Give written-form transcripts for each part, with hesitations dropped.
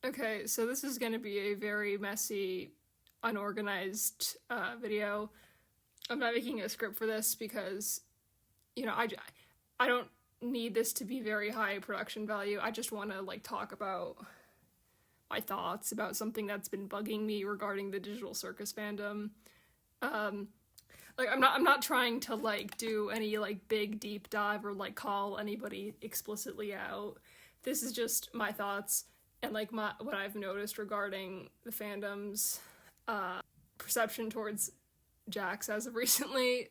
Okay, so this is going to be a very messy, unorganized video. I'm not making a script for this because, I don't need this to be very high production value. I just want to, talk about my thoughts about something that's been bugging me regarding the digital circus fandom. I'm not trying to, do any, big deep dive or, call anybody explicitly out. This is just my thoughts and what I've noticed regarding the fandom's perception towards Jax as of recently.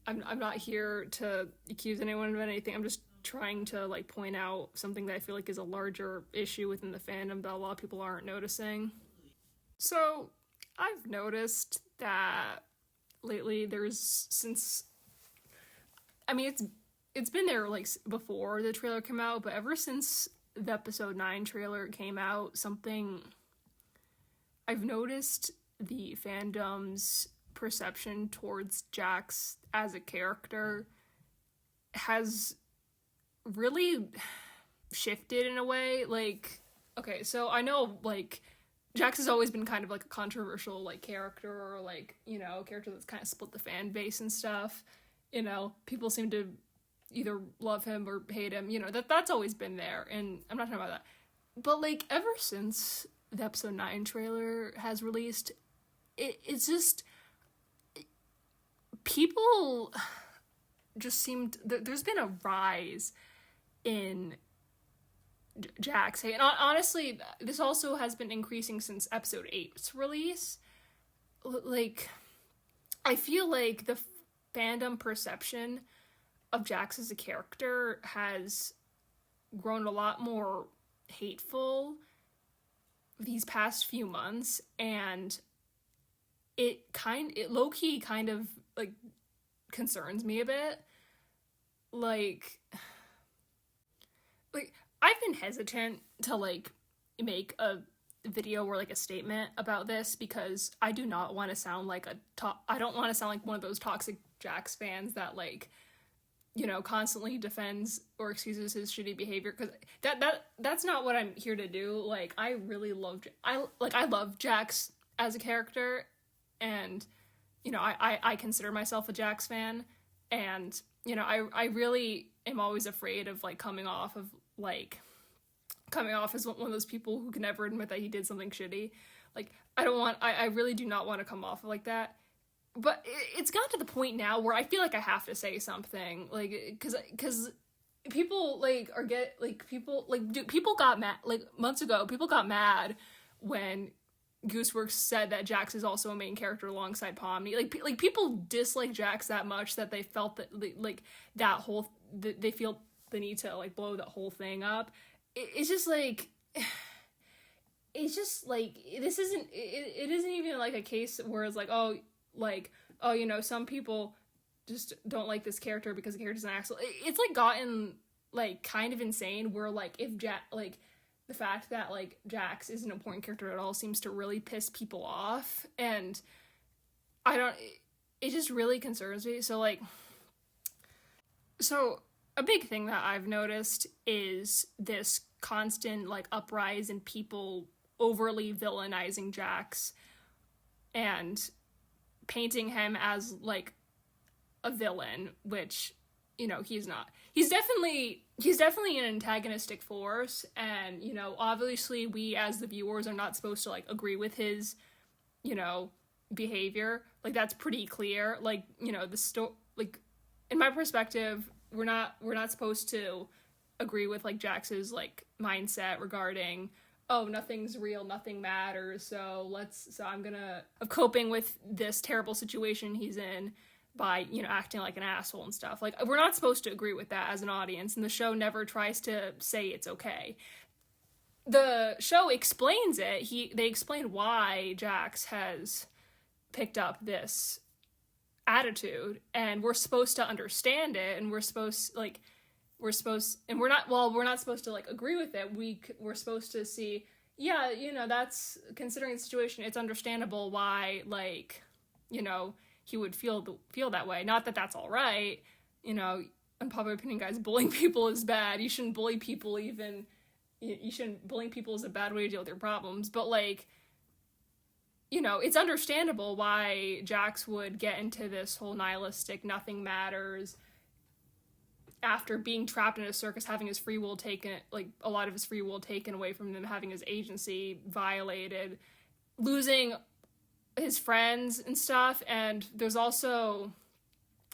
I'm not here to accuse anyone of anything. I'm just trying to point out something that I feel like is a larger issue within the fandom that a lot of people aren't noticing. So I've noticed that lately it's been there before the trailer came out, but ever since the episode 9 trailer came out, I've noticed the fandom's perception towards Jax as a character has really shifted in a way. Okay, so I know, Jax has always been kind of, a controversial, character, or, a character that's kind of split the fan base and stuff. People seem to either love him or hate him, that's always been there, and I'm not talking about that. But, ever since the episode 9 trailer has released, it's just, people just seemed, there's been a rise in Jax. And honestly, this also has been increasing since episode 8's release. I feel like the fandom perception of Jax as a character has grown a lot more hateful these past few months, and it low-key kind of concerns me a bit. I've been hesitant to make a video or a statement about this because I do not want to sound I don't want to sound like one of those toxic Jax fans that constantly defends or excuses his shitty behavior, because that's not what I'm here to do. I really love I love Jax as a character, and I consider myself a Jax fan, and I really am always afraid of coming off as one of those people who can never admit that he did something shitty. I really do not want to come off like that. But it's gotten to the point now where I feel like I have to say something, because people people got mad months ago. People got mad when Gooseworks said that Jax is also a main character alongside Pomni. People dislike Jax that much that they felt that they feel the need to blow that whole thing up. It's just this isn't it isn't even a case where it's some people just don't like this character because the character's an asshole. It's gotten kind of insane where if the fact that Jax is an important character at all seems to really piss people off, and it just really concerns me. So a big thing that I've noticed is this constant uprise in people overly villainizing Jax and painting him as a villain, which he's not. He's definitely an antagonistic force, and obviously we as the viewers are not supposed to agree with his behavior. That's pretty clear. In my perspective, we're not supposed to agree with Jax's mindset regarding, oh, nothing's real, nothing matters, so I'm coping with this terrible situation he's in by, acting like an asshole and stuff. We're not supposed to agree with that as an audience, and the show never tries to say it's okay. The show explains it. They explain why Jax has picked up this attitude, and we're supposed to understand it, and we're not supposed to agree with it. We're supposed to see, that's, considering the situation, it's understandable why he would feel that way. Not that that's all right. Unpopular opinion, guys, bullying people is bad. You shouldn't bully people even you shouldn't, bullying people is a bad way to deal with your problems, but like, you know, it's understandable why Jax would get into this whole nihilistic, nothing matters, after being trapped in a circus, having his free will taken, like a lot of his free will taken away from him, having his agency violated, losing his friends and stuff. And there's also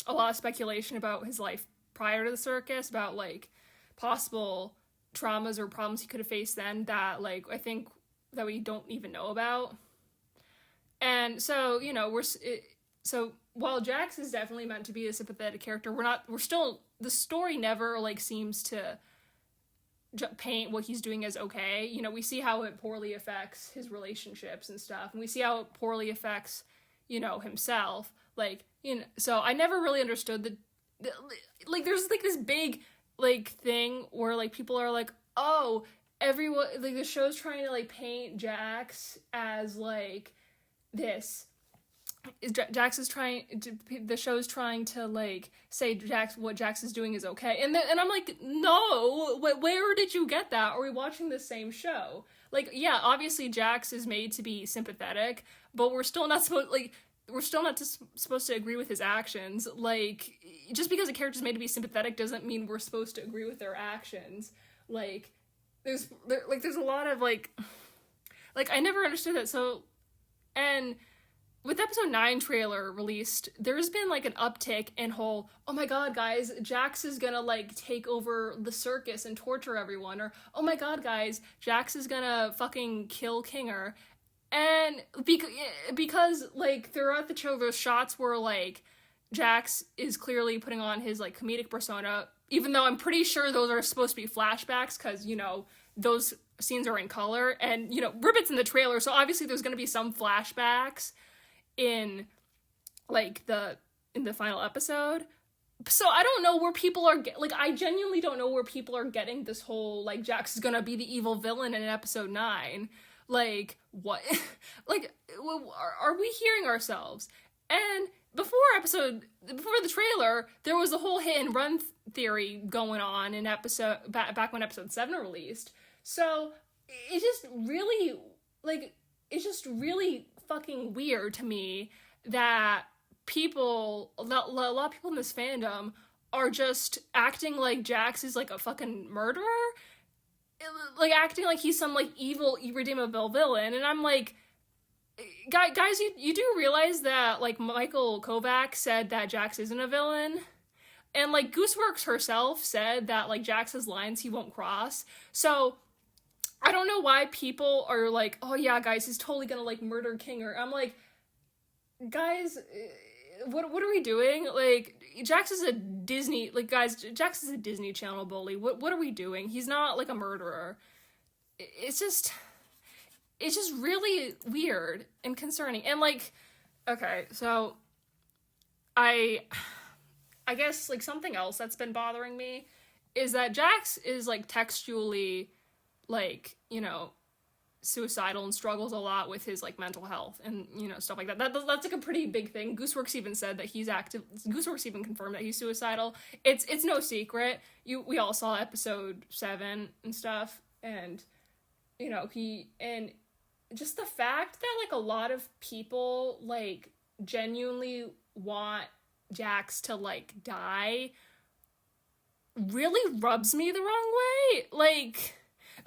a lot of speculation about his life prior to the circus, about like possible traumas or problems he could have faced then that like I think that we don't even know about. And so, you know, so while Jax is definitely meant to be a sympathetic character, the story never like seems to paint what he's doing as okay. You know, we see how it poorly affects his relationships and stuff, and we see how it poorly affects, you know, himself. Like, you know, so I never really understood the like there's like this big like thing where like people are like, oh, everyone, like the show's trying to like paint Jax as like this. The show's trying to like say what Jax is doing is okay, and I'm like, no, where did you get that? Are we watching the same show? Like, yeah, obviously Jax is made to be sympathetic, but we're still not supposed to agree with his actions. Like, just because a character's made to be sympathetic doesn't mean we're supposed to agree with their actions. Like, there's a lot of like I never understood that. So, and with episode 9 trailer released, there's been like an uptick in whole, oh my god, guys, Jax is gonna like take over the circus and torture everyone, or oh my god, guys, Jax is gonna fucking kill Kinger. And because like throughout the show, those shots where like Jax is clearly putting on his like comedic persona, even though I'm pretty sure those are supposed to be flashbacks, because, you know, those scenes are in color, and, you know, Ribbit's in the trailer, so obviously there's gonna be some flashbacks in like in the final episode. So I don't know where people are I genuinely don't know where people are getting this whole like Jax is gonna be the evil villain in episode 9. Like, what? Like, are we hearing ourselves? And before the trailer, there was a whole hit and run theory going on in back when episode 7 released. So it's just really fucking weird to me that a lot of people in this fandom are just acting like Jax is like a fucking murderer, like acting like he's some like evil, irredeemable villain. And I'm like, guys, you do realize that like Michael Kovac said that Jax isn't a villain, and like Gooseworks herself said that like Jax has lines he won't cross. So I don't know why people are like, oh yeah, guys, he's totally gonna like murder Kinger. I'm like, guys, what are we doing? Like, Jax is a Disney Channel bully. What are we doing? He's not like a murderer. It's just really weird and concerning. And like, okay, so I guess like something else that's been bothering me is that Jax is like textually like, you know, suicidal and struggles a lot with his like mental health and, you know, stuff like that. That's like a pretty big thing. Gooseworks even said that he's active. Gooseworks even confirmed that he's suicidal. It's no secret. We all saw episode 7 and stuff, and, you know, and just the fact that like a lot of people like genuinely want Jax to like die really rubs me the wrong way. Like,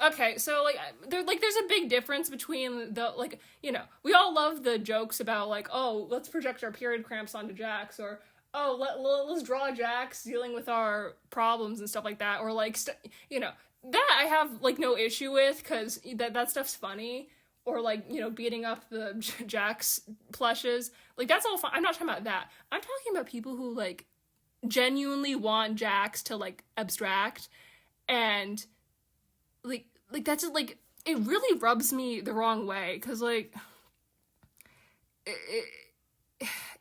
okay, so like there's a big difference between the, like, you know, we all love the jokes about like, oh, let's project our period cramps onto Jax, or oh, let's draw Jax dealing with our problems and stuff like that, or like you know, that I have like no issue with, because that stuff's funny, or like, you know, beating up the Jax plushes, like that's all fine. I'm not talking about that. I'm talking about people who like genuinely want Jax to like abstract, and like that's just, like, it really rubs me the wrong way, because like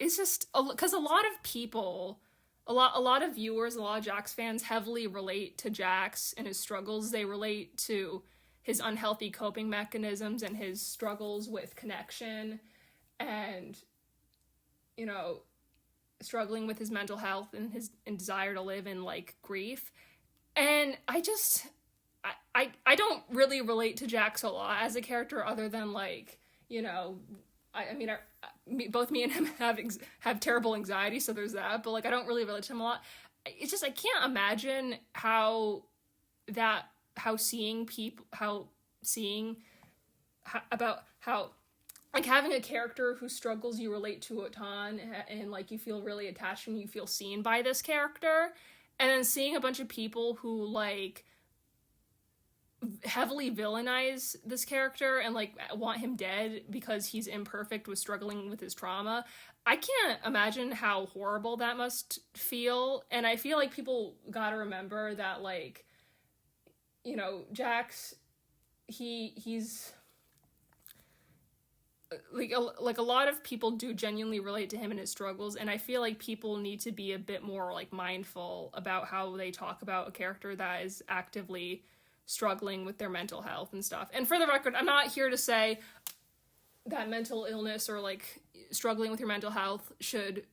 it's just because a lot of people, a lot of viewers, a lot of Jax fans heavily relate to Jax and his struggles. They relate to his unhealthy coping mechanisms and his struggles with connection, and, you know, struggling with his mental health and his desire to live in like grief. And I just I don't really relate to Jax a lot as a character, other than like, I mean, both me and him have terrible anxiety, so there's that. But like, I don't really relate to him a lot. It's just I can't imagine how seeing people about how like having a character who struggles you relate to a ton, and like you feel really attached and you feel seen by this character, and then seeing a bunch of people who like heavily villainize this character and like want him dead because he's imperfect with struggling with his trauma. I can't imagine how horrible that must feel. And I feel like people gotta remember that, like, Jax, he's like a lot of people do genuinely relate to him and his struggles, and I feel like people need to be a bit more like mindful about how they talk about a character that is actively struggling with their mental health and stuff. And for the record, I'm not here to say that mental illness or like struggling with your mental health should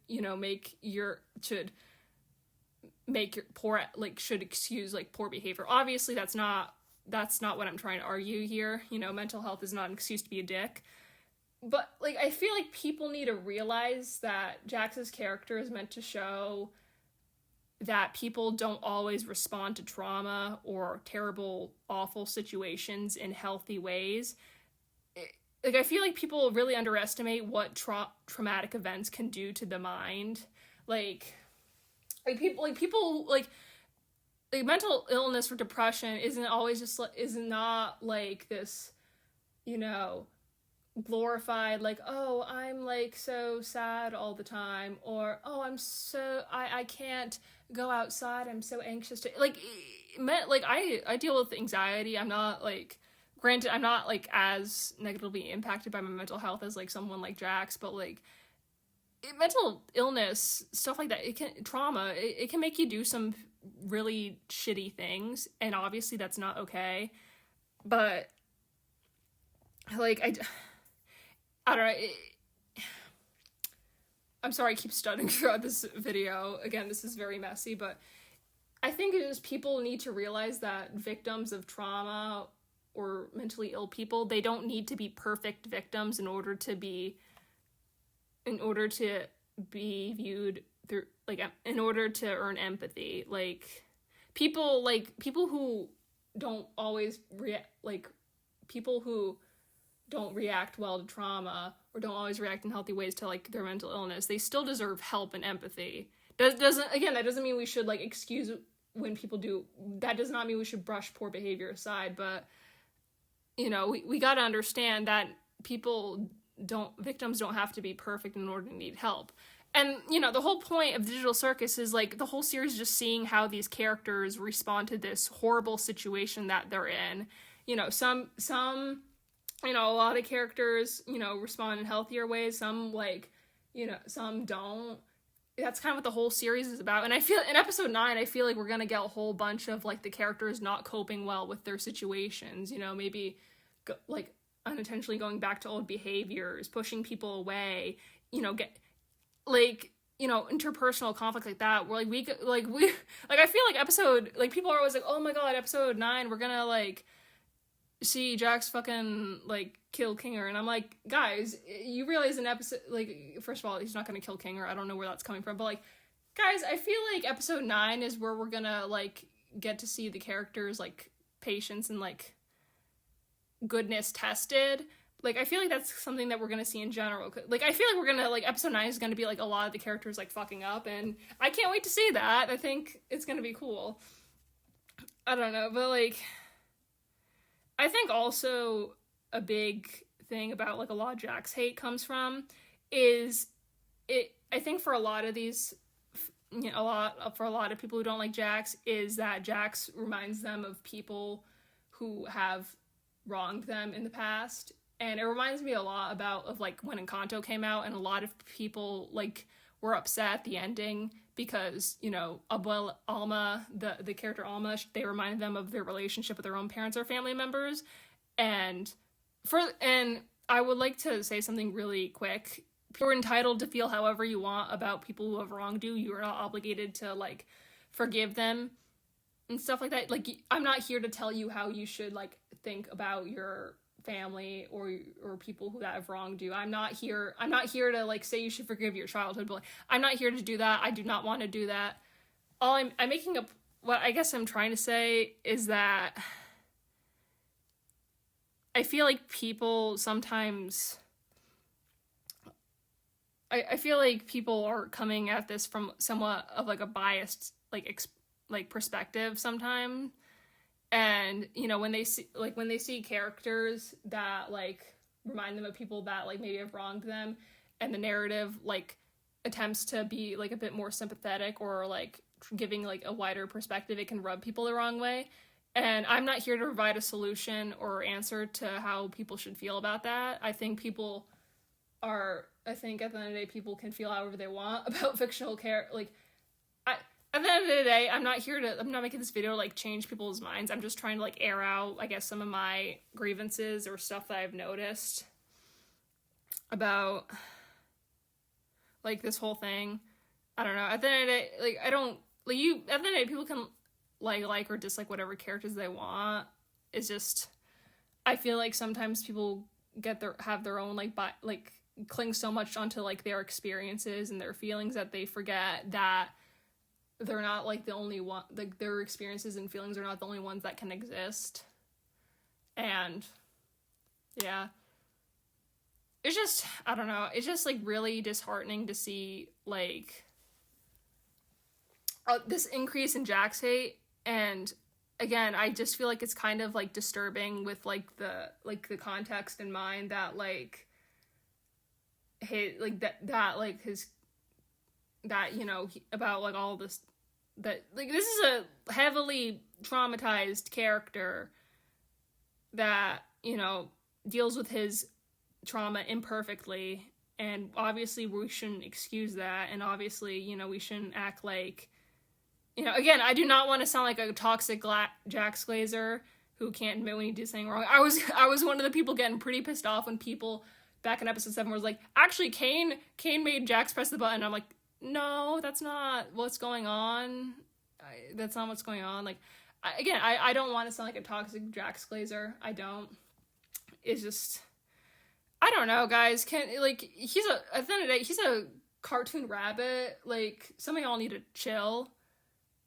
should excuse like poor behavior. Obviously that's not what I'm trying to argue here. Mental health is not an excuse to be a dick. But like I feel like people need to realize that Jax's character is meant to show that people don't always respond to trauma or terrible, awful situations in healthy ways. I feel like people really underestimate what traumatic events can do to the mind. Like mental illness or depression is not like this, glorified, like, oh, I'm like so sad all the time, or oh, I can't go outside, I'm so anxious to I deal with anxiety. I'm not like, granted, I'm not like as negatively impacted by my mental health as like someone like Jax, but like mental illness, stuff like that, trauma, it can make you do some really shitty things, and obviously that's not okay. But like I don't know. I'm sorry I keep stuttering throughout this video. Again, this is very messy, but I think it is people need to realize that victims of trauma or mentally ill people, they don't need to be perfect victims in order to be viewed through, like, in order to earn empathy. Like people who don't always people who don't react well to trauma or don't always react in healthy ways to like their mental illness, they still deserve help and empathy. That doesn't mean we should like excuse when people do. That does not mean we should brush poor behavior aside, but we got to understand that victims don't have to be perfect in order to need help. And the whole point of Digital Circus is like the whole series just seeing how these characters respond to this horrible situation that they're in. Some a lot of characters, respond in healthier ways. Some some don't. That's kind of what the whole series is about. And I feel in episode 9, I feel like we're going to get a whole bunch of like the characters not coping well with their situations, maybe unintentionally going back to old behaviors, pushing people away, interpersonal conflict like that, where I feel like episode, like people are always like, oh my god, episode 9, we're going to like see Jax fucking like kill Kinger, and I'm like, guys, you realize an episode, like, first of all, he's not gonna kill Kinger. I don't know where that's coming from, but like, guys, I feel like episode 9 is where we're gonna like get to see the characters like patience and like goodness tested. Like I feel like that's something that we're gonna see in general. Like I feel like we're gonna like episode 9 is gonna be like a lot of the characters like fucking up, and I can't wait to see that. I think it's gonna be cool. I don't know, but like I think also a big thing about like a lot of Jax hate comes from is I think for a lot of these, for a lot of people who don't like Jax, is that Jax reminds them of people who have wronged them in the past. And it reminds me a lot of like when Encanto came out, and a lot of people like were upset at the ending because, Abuela Alma, the character Alma, they reminded them of their relationship with their own parents or family members. And I would like to say something really quick. You're entitled to feel however you want about people who have wronged you. You are not obligated to like forgive them and stuff like that. Like, I'm not here to tell you how you should, like, think about your family or people who that have wronged you. I'm not here to, like, say you should forgive your childhood, but, like, I'm not here to do that. I do not want to do that. I'm making up, what I guess I'm trying to say is that I feel like people sometimes, I feel like people are coming at this from somewhat of, like, a biased, like perspective sometimes. And, you know, when they see characters that, like, remind them of people that, like, maybe have wronged them, and the narrative, like, attempts to be, like, a bit more sympathetic or, like, giving, like, a wider perspective, it can rub people the wrong way. And I'm not here to provide a solution or answer to how people should feel about that. I think at the end of the day, people can feel however they want about fictional characters. Like, at the end of the day, I'm not making this video to, like, change people's minds. I'm just trying to, like, air out, I guess, some of my grievances or stuff that I've noticed about, like, this whole thing. I don't know. At the end of the day, like, at the end of the day, people can, like or dislike whatever characters they want. It's just, I feel like sometimes people have their own, like, cling so much onto, like, their experiences and their feelings that they forget that they're not, like, the only one, like, their experiences and feelings are not the only ones that can exist. And, yeah. It's just, I don't know, it's just, like, really disheartening to see, like, this increase in Jack's hate. And, again, I just feel like it's kind of, like, disturbing with, like, the context in mind that, like, you know, about, like, all this, that, like, this is a heavily traumatized character that, you know, deals with his trauma imperfectly, and obviously we shouldn't excuse that, and obviously, you know, we shouldn't act like, you know, again, I do not want to sound like a toxic Jack Glazer who can't admit when he did something wrong. I was one of the people getting pretty pissed off when people back in episode 7 was like, actually, Kane made Jax press the button. I'm like, no, that's not what's going on. That's not what's going on. Like, I don't want to sound like a toxic Jax Glazer. I don't. It's just, I don't know, guys. At the end of the day, he's a cartoon rabbit. Like, some of y'all need to chill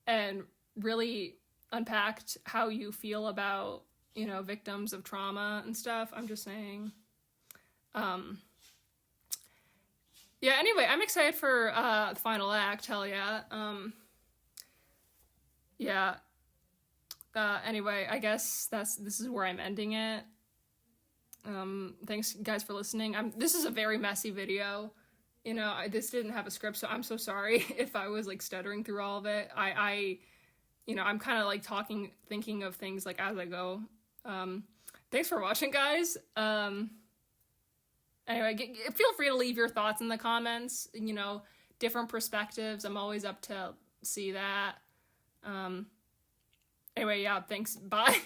and really unpack how you feel about, you know, victims of trauma and stuff. I'm just saying. Yeah, anyway, I'm excited for the final act, hell yeah. Yeah. Anyway, I guess this is where I'm ending it. Thanks guys for listening. This is a very messy video. You know, this didn't have a script, so I'm so sorry if I was, like, stuttering through all of it. You know, I'm kind of, like, thinking of things, like, as I go. Thanks for watching, guys. Anyway, feel free to leave your thoughts in the comments, you know, different perspectives. I'm always up to see that. Anyway, yeah, thanks. Bye.